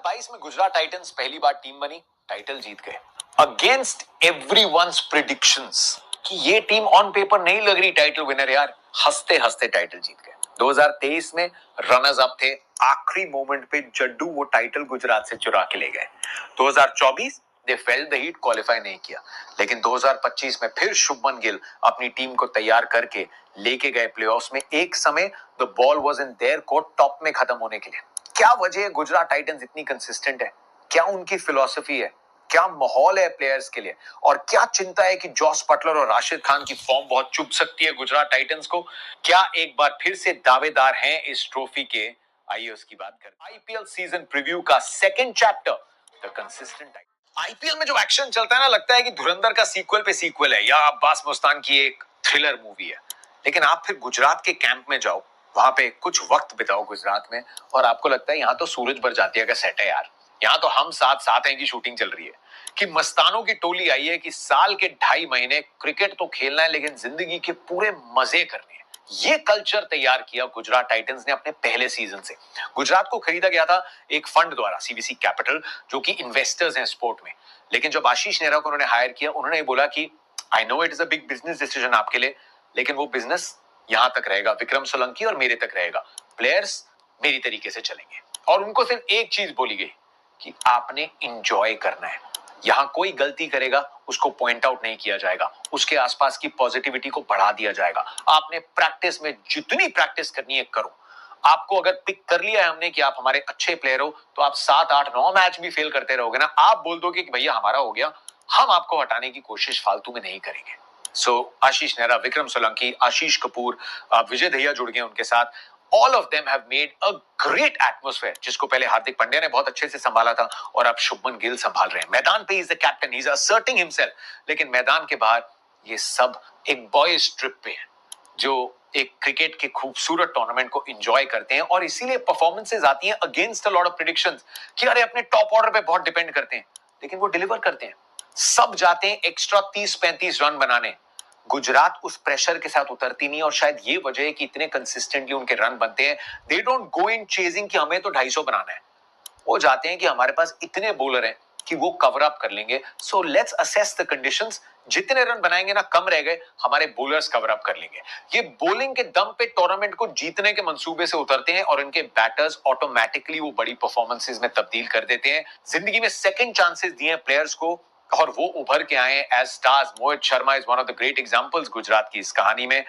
2022 में गुजरात टाइटंस पहली बार टीम बनी, टाइटल जीत गए अगेंस्ट एवरीवन्स प्रेडिक्शंस कि ये टीम ऑन पेपर नहीं लग रही टाइटल विनर यार, हंसते हंसते टाइटल जीत गए। 2023 में रनर्स अप थे, आखिरी मोमेंट पे जड्डू वो टाइटल गुजरात से चुरा के ले गए। 2024 they failed the heat, qualify नहीं किया, लेकिन 2025 में फिर शुभमन गिल अपनी टीम को तैयार करके लेके गए प्लेऑफ्स में। एक समय the ball was in their court, top में खत्म होने के लिए। क्या वजह है गुजरात टाइटंस इतनी कंसिस्टेंट है? क्या उनकी फिलॉसफी है? क्या माहौल है प्लेयर्स के लिए? और क्या चिंता है कि जॉस बटलर और राशिद खान की फॉर्म बहुत चुभ सकती है गुजरात टाइटंस को? क्या एक बार फिर से दावेदार हैं इस ट्रॉफी के? आइए उसकी बात करें। आईपीएल सीजन प्रीव्यू का second chapter, the consistent. IPL में जो एक्शन चलता है ना, लगता है कि धुरंधर का सीक्वल पे सीक्वल है या अब्बास मुस्तान की एक थ्रिलर मूवी है। लेकिन आप फिर गुजरात के कैंप में जाओ, वहां पे कुछ वक्त बिताओ गुजरात में, और आपको लगता है यहाँ तो सूरज बरजातिया का सेट है यार, यहाँ तो हम साथ साथ हैं की शूटिंग चल रही है। कि मस्तानों की टोली आई है कि साल के 2.5 महीने क्रिकेट तो खेलना है, लेकिन जिंदगी के पूरे मजे करने हैं। ये कल्चर तैयार किया गुजरात टाइटंस ने अपने पहले सीजन से। गुजरात को खरीदा गया था एक फंड द्वारा, सीबीसी कैपिटल, जो कि इन्वेस्टर्स हैं स्पोर्ट में। लेकिन जब आशीष नेहरा को उन्होंने हायर किया, उन्होंने बोला कि I know it is a big business decision आपके लिए, लेकिन वो बिजनेस यहां तक रहेगा, विक्रम सोलंकी और मेरे तक रहेगा, प्लेयर्स मेरी तरीके से चलेंगे। और उनको सिर्फ एक चीज बोली गई कि आपने इंजॉय करना है, यहां कोई गलती करेगा उसको पॉइंट आउट नहीं किया जाएगा, उसके आसपास की पॉजिटिविटी को बढ़ा दिया जाएगा। आपने प्रैक्टिस में जितनी प्रैक्टिस करनी है करो। आपको अगर पिक कर लिया है हमने कि आप हमारे अच्छे प्लेयर हो, तो आप 7, 8, 9 मैच भी फेल करते रहोगे ना, आप बोल दोगे कि भैया हमारा हो गया, हम आपको हटाने की कोशिश फालतू में नहीं करेंगे। आशीष नेहरा, विक्रम सोलंकी, आशीष कपूर, विजय दहिया जुड़ गए उनके साथ। All of them have made a great atmosphere, जिसको पहले हार्दिक पांड्या ने बहुत अच्छे से संभाला था और अब शुभमन गिल संभाल रहे हैं। मैदान पे is the captain, he is asserting himself, लेकिन मैदान के बाहर ये सब एक बॉयज ट्रिप पे है, जो एक क्रिकेट के खूबसूरत टूर्नामेंट को एंजॉय करते हैं। और इसीलिए परफॉर्मेंसेज आती हैं against a lot of predictions कि अरे अपने टॉप ऑर्डर पे बहुत डिपेंड करते हैं, लेकिन वो डिलीवर करते हैं। सब जाते हैं एक्स्ट्रा 30-35 रन बनाने, गुजरात उस प्रेशर के साथ उतरती नहीं, और शायद ये वजह है कि इतने कंसिस्टेंटली उनके रन बनते हैं। They don't go in chasing कि हमें तो 250 बनाना है, वो जाते हैं कि हमारे पास इतने बॉलर हैं कि वो कवर अप कर लेंगे। So let's assess the conditions, जितने रन बनाएंगे ना कम रह गए, हमारे बॉलर्स कवर अप कर लेंगे। ये बॉलिंग के दम पे टूर्नामेंट को जीतने के मंसूबे से उतरते हैं, और इनके बैटर्स ऑटोमेटिकली वो बड़ी परफॉर्मेंसेस में तब्दील कर देते हैं। जिंदगी में सेकंड चांसेस दिए प्लेयर्स को, और वो उभर के आए as stars. Mohit Sharma is one of the great examples Gujarat की इस कहानी में।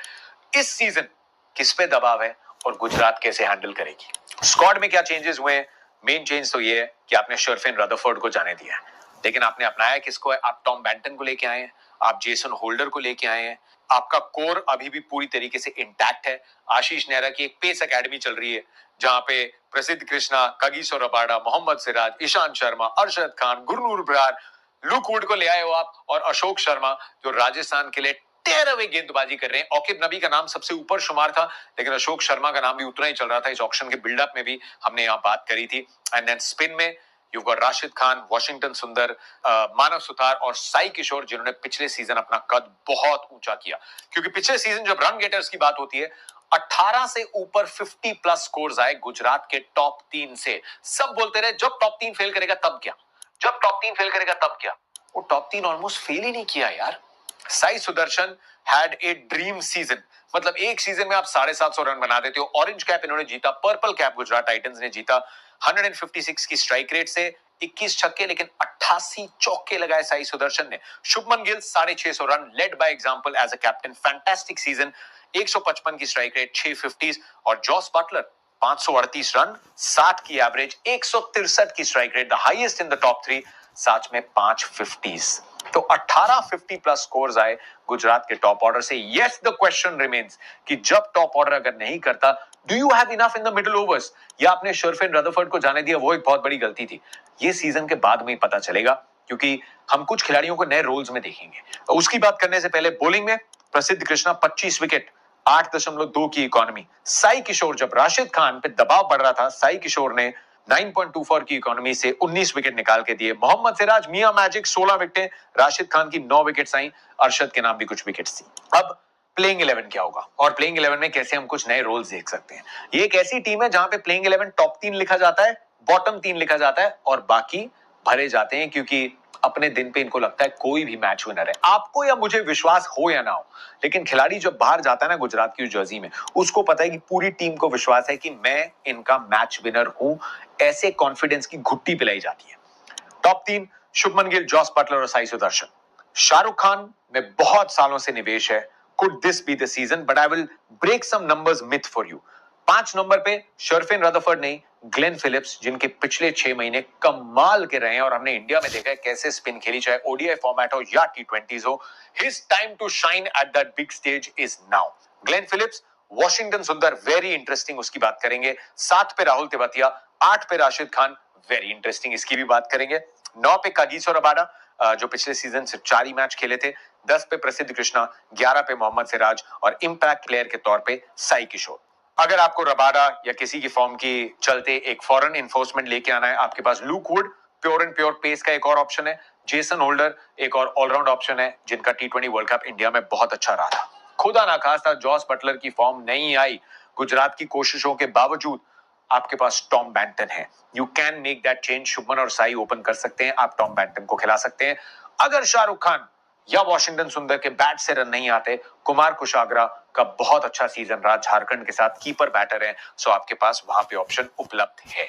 इस सीजन किस पे दबाव है और गुजरात कैसे हैंडल करेगी? स्क्वाड में क्या चेंजेस हुए हैं? मेन चेंज तो ये है कि आपने शर्फिन रदरफोर्ड को जाने दिया है, लेकिन आपने अपनाया किसको है? आप टॉम बैंटन को लेके आए हैं, आप जेसन होल्डर को लेके आए हैं। आपका कोर अभी भी पूरी तरीके से इंटैक्ट है। आशीष नेहरा की एक पेस एकेडमी चल रही है, जहां पे Prasidh Krishna, Kagiso Rabada, Mohammed Siraj, Ishant Sharma, Arshad Khan, Gurnoor Brar, Luke Wood को ले आए हो आप, और अशोक शर्मा जो राजस्थान के लिए टेरवे गेंदबाजी कर रहे हैं। औकिब नबी का नाम सबसे ऊपर शुमार था, लेकिन अशोक शर्मा का नाम भी उतना ही चल रहा था। इस ऑक्शन के बिल्डअप में भी हमने यहाँ बात करी थी। एंड देन स्पिन में you got Rashid Khan, Washington सुंदर, मानव सुतार और साई किशोर, जिन्होंने पिछले सीजन अपना कद बहुत ऊंचा किया। क्योंकि पिछले सीजन जब रन गेटर्स की बात होती है, 18 से ऊपर 50+ स्कोर्स आए गुजरात के टॉप 3 से। सब बोलते रहे जब टॉप 3 फेल करेगा तब क्या, जब टॉप 3 फेल करेगा तब क्या। वो टॉप 3 ऑलमोस्ट फेल ही नहीं किया यार। Sai Sudarshan had a dream season, मतलब एक सीजन में आप 750 रन बना देते हो। ऑरेंज कैप इन्होंने जीता, पर्पल कैप गुजरात टाइटंस ने जीता। 156 की स्ट्राइक रेट से 21 छक्के, लेकिन 88 चौके लगाए साई सुदर्शन ने। Shubman Gill 650 run, led by example as a captain, fantastic season. 155 की स्ट्राइक रेट, 650, और जॉस बटलर 538 रन, 60 की एवरेज, 163 की strike rate, the highest in the top 3, साथ में 550s। तो 18 50+ स्कोर्स आए गुजरात के टॉप ऑर्डर से। यस, द क्वेश्चन रिमेन्स कि जब टॉप ऑर्डर अगर नहीं करता, do you have enough in the middle overs, या आपने शर्फिन रदरफोर्ड को जाने दिया, वो एक बहुत बड़ी गलती थी। ये सीजन के बाद में ही पता चलेगा, क्योंकि हम कुछ खिलाड़ियों को नए रोल्स में देखेंगे। उसकी बात करने से पहले बॉलिंग में प्रसिद्ध कृष्णा 25 विकेट, 8.2 की इकोनॉमी। साई किशोर, जब राशिद खान पे दबाव बढ़ रहा था, साई किशोर ने 9.24 की इकोनॉमी से 19 विकेट निकाल के दिए। मोहम्मद सिराज, मियां मैजिक 16 विकेटें, राशिद खान की 9 विकेट्स आई, अरशद के नाम भी कुछ विकेट्स थी। अब प्लेइंग 11 क्या होगा, और प्लेइंग 11 में कैसे हम कुछ नए रोल्स देख सकते हैं? ये एक ऐसी टीम है जहां पे प्लेइंग 11 टॉप 3 लिखा जाता है, बॉटम 3 लिखा जाता है और बाकी भरे जाते हैं, क्योंकि अपने दिन पे इनको लगता है कोई भी मैच विनर है। आपको या मुझे विश्वास हो या ना हो, लेकिन खिलाड़ी जब बाहर जाता है ना गुजरात की जर्सी में, उसको पता है कि पूरी टीम को विश्वास है कि मैं इनका मैच विनर हूं। ऐसे कॉन्फिडेंस की घुट्टी पिलाई जाती है। Top 3 Shubman Gill, Jos Buttler और साई सुदर्शन। शाहरुख खान में बहुत सालों से निवेश है। Could this be the season? But I will break some numbers myth for you. 5 number पे शर्फिन रदरफोर्ड नहीं, ग्लेन फिलिप्स, जिनके पिछले 6 महीने कमाल के रहे हैं और हमने इंडिया में देखा है कैसे स्पिन खेली, चाहे ओडीआई फॉर्मेट हो या टी20 हो। His time to shine at that big stage is now. Glenn Phillips, Washington Sundar, very interesting, उसकी बात करेंगे। 7 पे राहुल तिवातिया, 8 पे राशिद खान, वेरी इंटरेस्टिंग, इसकी भी बात करेंगे। 9 पे कागिसो रबाडा, जो पिछले सीजन सिर्फ 4 ही मैच खेले थे। 10 पे प्रसिद्ध कृष्णा, 11 पे मोहम्मद सिराज और इंपैक्ट प्लेयर के तौर पे साई किशोर। अगर आपको रबाडा या किसी की फॉर्म की चलते एक फॉरेन इन्फोर्समेंट लेके आना है, आपके पास Luke Wood, pure and pure pace का एक और ऑप्शन है। जेसन होल्डर एक और ऑलराउंड ऑप्शन है, जिनका टी20 वर्ल्ड कप इंडिया में बहुत अच्छा रहा था। खुदा ना खास्ता जॉस बटलर की फॉर्म नहीं आई, गुजरात की कोशिशों के बावजूद आपके पास टॉम बैंटन है। You can make that change. Shubman और साई ओपन कर सकते हैं, आप टॉम बैंटन को खिला सकते हैं। अगर शाहरुख खान या वॉशिंगटन सुंदर के बैट से रन नहीं आते, कुमार कुशाग्रा का बहुत अच्छा सीजन रहा झारखंड के साथ, कीपर बैटर है, सो आपके पास वहां पे ऑप्शन उपलब्ध है।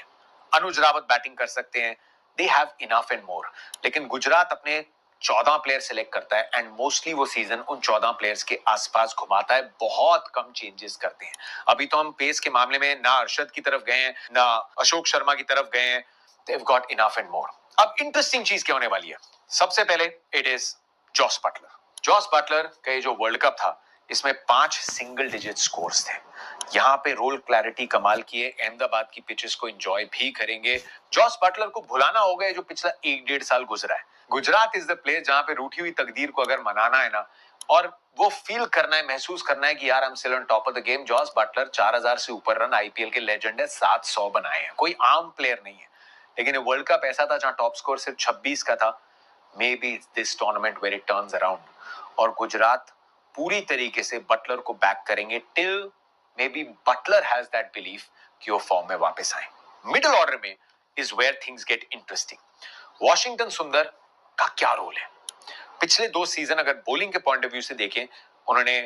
अनुज रावत बैटिंग कर सकते हैं, they have enough and more. लेकिन गुजरात अपने 14 प्लेयर सिलेक्ट करता है एंड मोस्टली वो सीजन उन 14 प्लेयर्स के आसपास घुमाता है, बहुत कम चेंजेस करते हैं। अभी तो हम पेस के मामले में ना अरशद की तरफ गए हैं, ना अशोक शर्मा की तरफ गए हैं। They've got enough and more. अब इंटरेस्टिंग चीज क्या होने वाली है? सबसे पहले it is Jos Buttler. Jos Buttler का ये जो वर्ल्ड कप था, इसमें 5 सिंगल डिजिट स्कोर्स थे। यहाँ पे रोल क्लैरिटी कमाल की है, अहमदाबाद की पिचेस को एंजॉय भी करेंगे। जॉस बटलर को भुलाना होगा जो पिछला 1-1.5 साल गुजरा है। गुजरात इज द प्लेस जहां पे रूठी हुई तकदीर को अगर मनाना है ना, और वो फील करना है, महसूस करना है कि यार I am still on top of the game. Jos Buttler 4000 से ऊपर रन आईपीएल के लेजेंड है, 700 बनाए हैं, कोई आम प्लेयर नहीं है। लेकिन वर्ल्ड कप ऐसा था जहां टॉप स्कोर सिर्फ 26 का था। Maybe this tournament where it turns around, और गुजरात पूरी तरीके से बटलर को बैक करेंगे till maybe Buttler has that belief कि वो फॉर्म में वापस आए। मिडिल ऑर्डर में is where things get interesting. Washington Sundar का क्या रोल है? पिछले 2 सीजन अगर बॉलिंग के पॉइंट ऑफ व्यू से देखें, उन्होंने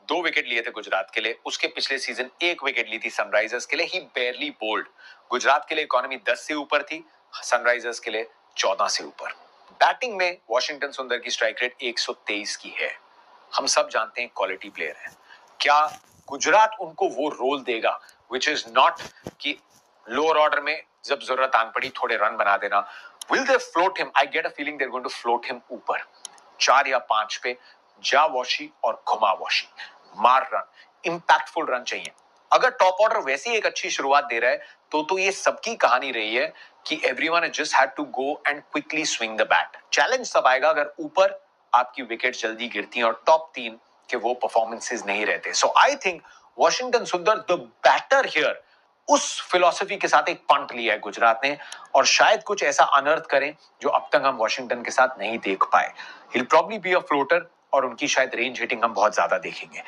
2 विकेट लिए थे गुजरात के लिए। उसके पिछले सीजन 1 विकेट ली थी सनराइजर्स के लिए। ही बेयरली बोल्ड। गुजरात के लिए इकोनॉमी 10 से ऊपर थी, सनराइजर्स के लिए 14 से ऊपर। बैटिंग में वॉशिंगटन सुंदर की स्ट्राइक रेट 123 की है। हम सब जानते हैं क्वालिटी प्लेयर है। क्या गुजरात उनको वो रोल देगा विच इज नॉट कि लोअर ऑर्डर में जब जरूरत आन पड़ी थोड़े रन बना देना? Will they float him? I get a feeling they are going to float him ऊपर 4 या 5 पे। जा वॉशी और घुमा वॉशी, मार रन, इंपैक्टफुल रन चाहिए। अगर टॉप ऑर्डर वैसी एक अच्छी शुरुआत दे रहा है तो ये सबकी कहानी रही है कि everyone has just had to go and quickly swing the bat. Challenge तब आएगा अगर ऊपर आपकी विकेट जल्दी गिरती हैं और टॉप 3 के वो परफॉर्मेंसेस नहीं रहते। सो आई थिंक वॉशिंगटन सुंदर द बैटर हियर, उस फिलॉसफी के साथ एक पंट लिया है गुजरात ने, और शायद कुछ ऐसा अनर्थ करें जो अब तक हम वॉशिंगटन के साथ नहीं देख पाए। He'll probably be a floater और उनकी शायद रेंज हिटिंग हम बहुत ज्यादा देखेंगे।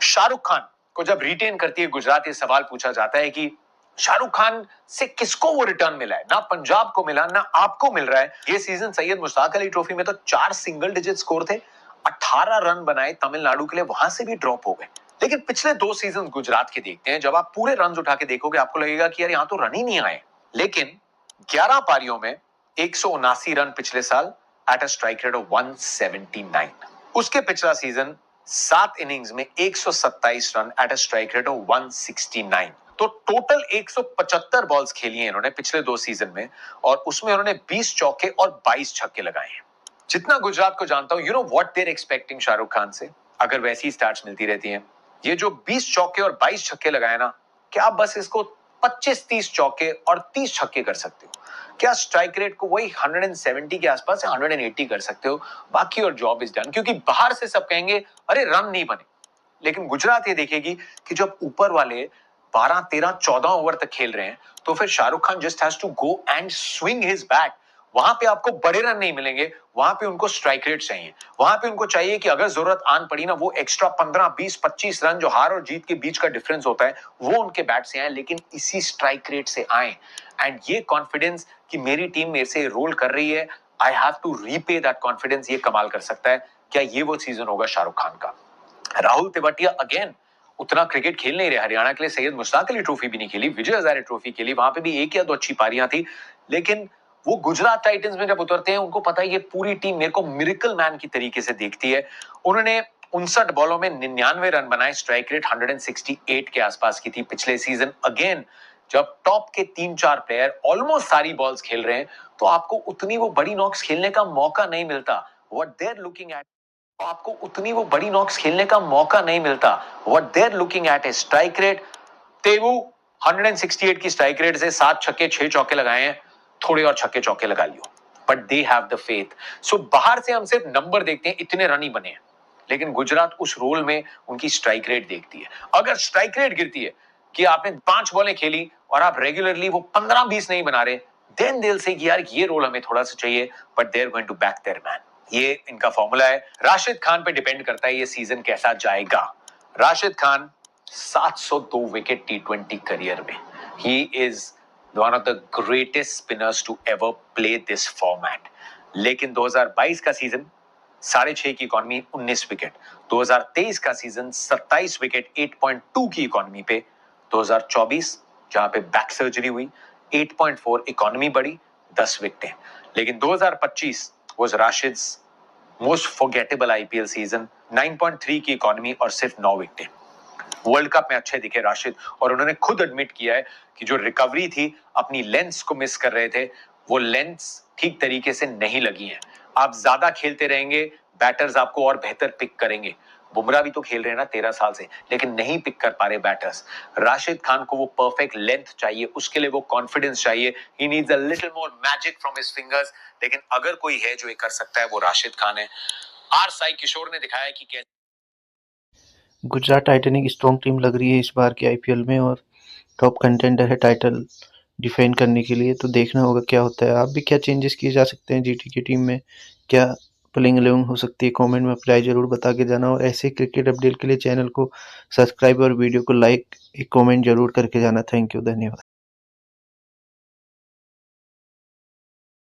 शाहरुख खान को जब रिटेन करती है गुजरात, ये सवाल पूछा जाता है कि शाहरुख खान से किसको वो रिटर्न मिला है? ना पंजाब को मिला, ना आपको मिल रहा है। ये सीजन सैयद मुश्ताक अली ट्रॉफी में तो 4 सिंगल डिजिट स्कोर थे, 18 रन बनाए तमिलनाडु के लिए, वहां से भी ड्रॉप हो गए। लेकिन पिछले 2 सीजन गुजरात के देखते हैं, जब आप पूरे रन उठा के देखोगे आपको लगेगा कि यार यहां तो रन ही नहीं आए। लेकिन 11 पारियों में 179 रन पिछले साल at a strike rate of 179। उसके पिछला सीजन 7 इनिंग्स में 127 run at a strike rate of 169। तो टोटल 175 बॉल्स खेली हैं इन्होंने पिछले 2 सीजन में, और उसमें उन्होंने 20 चौके और 22 छक्के लगाए हैं। जितना गुजरात को जानता हूं, you know what they are expecting Shahrukh Khan से, अगर वैसी स्टार्ट्स मिलती रहती हैं। ये जो 20 चौके और 22 छक्के लगाए ना, क्या आप बस इसको 25-30 चौके और 30 छक्के कर सकते हो? क्या स्ट्राइक रेट को वही 170 के आसपास या 180 कर सकते हो? बाकी और जॉब इज डन। क्योंकि बाहर से सब कहेंगे अरे रन नहीं बने, लेकिन गुजरात ये देखेगी कि जब ऊपर वाले 12, 13, 14 ओवर तक खेल रहे हैं, तो फिर Shahrukh Khan just has to go and swing his bat. वहां पे आपको बड़े रन नहीं मिलेंगे, वहां पे उनको स्ट्राइक रेट चाहिए। वहां पे उनको चाहिए कि अगर जरूरत आन पड़ी ना, वो एक्स्ट्रा 15, 20, 25 रन जो हार और जीत के बीच का डिफरेंस होता है वो उनके बैट से आए, लेकिन इसी स्ट्राइक रेट से आए। एंड ये कॉन्फिडेंस कि मेरी टीम मेरे से रोल कर रही है, I have to repay that confidence, ये कमाल कर सकता है। क्या ये वो सीजन होगा शाहरुख खान का? राहुल तेवतिया अगेन उतना क्रिकेट खेल नहीं रहे। हरियाणा के लिए सैयद मुश्ताक अली ट्रॉफी भी नहीं खेली, विजय हजारे ट्रॉफी खेली, वहां पे भी एक या दो अच्छी पारियां थी, लेकिन वो गुजरात टाइटंस में जब उतरते हैं उनको पता है ये पूरी टीम मेरे को मिरेकल मैन की तरीके से देखती है। उन्होंने 59 बॉलों में 99 रन बनाए, स्ट्राइक रेट 168 के आसपास की थी पिछले सीजन। अगेन जब टॉप के 3-4 प्लेयर ऑलमोस्ट सारी बॉल्स खेल रहे हैं तो आपको उतनी वो बड़ी नॉक्स खेलने का मौका नहीं मिलता। What they are looking at, आपको उतनी वो बड़ी नॉक्स खेलने का मौका नहीं मिलता। What they are looking at is strike rate. तेवु 168 की स्ट्राइक रेट से 7 छक्के 6 चौके लगाए हैं, थोड़े और छक्के चौके लगा लियो, but they have the faith. So बाहर से हम सिर्फ नंबर देखते हैं, इतने रन ही बने हैं, लेकिन गुजरात उस रोल में उनकी स्ट्राइक रेट देखती है। अगर स्ट्राइक रेट गिरती है कि आपने 5 बॉलें खेली और आप रेगुलरली वो 15-20 नहीं बना रहे, देन दे विल से यार ये रोल हमें थोड़ा सा चाहिए, but they are going to back their man. ये इनका फॉर्मूला है। राशिद खान पे डिपेंड करता है ये सीजन कैसा जाएगा। Rashid Khan 702 wicket T20 career में, he is one of the greatest spinners to ever play this format. लेकिन 2022 का सीजन 6.5 की इकोनॉमी 19 विकेट, 2023 का सीजन 27 विकेट 8.2 की इकोनॉमी पे, 2024 जहां पे बैक सर्जरी हुई 8.4 इकोनॉमी बढ़ी 10 विकेटें। लेकिन 2025 was Rashid's most forgettable IPL season, 9.3 की इकोनॉमी और सिर्फ 9 विकेटें। वर्ल्ड कप में अच्छे दिखे राशिद, और उन्होंने खुद एडमिट किया है कि जो रिकवरी थी, अपनी लेंस को मिस कर रहे थे, वो लेंस ठीक तरीके से नहीं लगी है। आप ज्यादा खेलते रहेंगे, बैटर्स आपको और बेहतर पिक करेंगे। बुमराह भी तो खेल रहे हैं ना 13 साल से, लेकिन नहीं पिक कर पा रहे बैटर्स। राशिद खान को वो परफेक्ट लेंथ चाहिए, उसके लिए वो कॉन्फिडेंस चाहिए। He needs a little more magic from his fingers. लेकिन अगर कोई है जो ये कर सकता है वो राशिद खान है। आर साई किशोर ने दिखाया कि कैसे गुजरात टाइटन एक स्ट्रॉन्ग टीम लग रही है इस बार के आईपीएल में और टॉप कंटेंडर है टाइटल डिफेंड करने के लिए। तो देखना होगा क्या होता है। आप भी क्या चेंजेस किए जा सकते हैं जीटी की टीम में, क्या प्लेइंग 11 हो सकती है, कमेंट में अपनी जरूर बता के जाना। और ऐसे क्रिकेट अपडेट के लिए चैनल को सब्सक्राइब और वीडियो को लाइक एक कमेंट जरूर करके जाना। थैंक यू, धन्यवाद।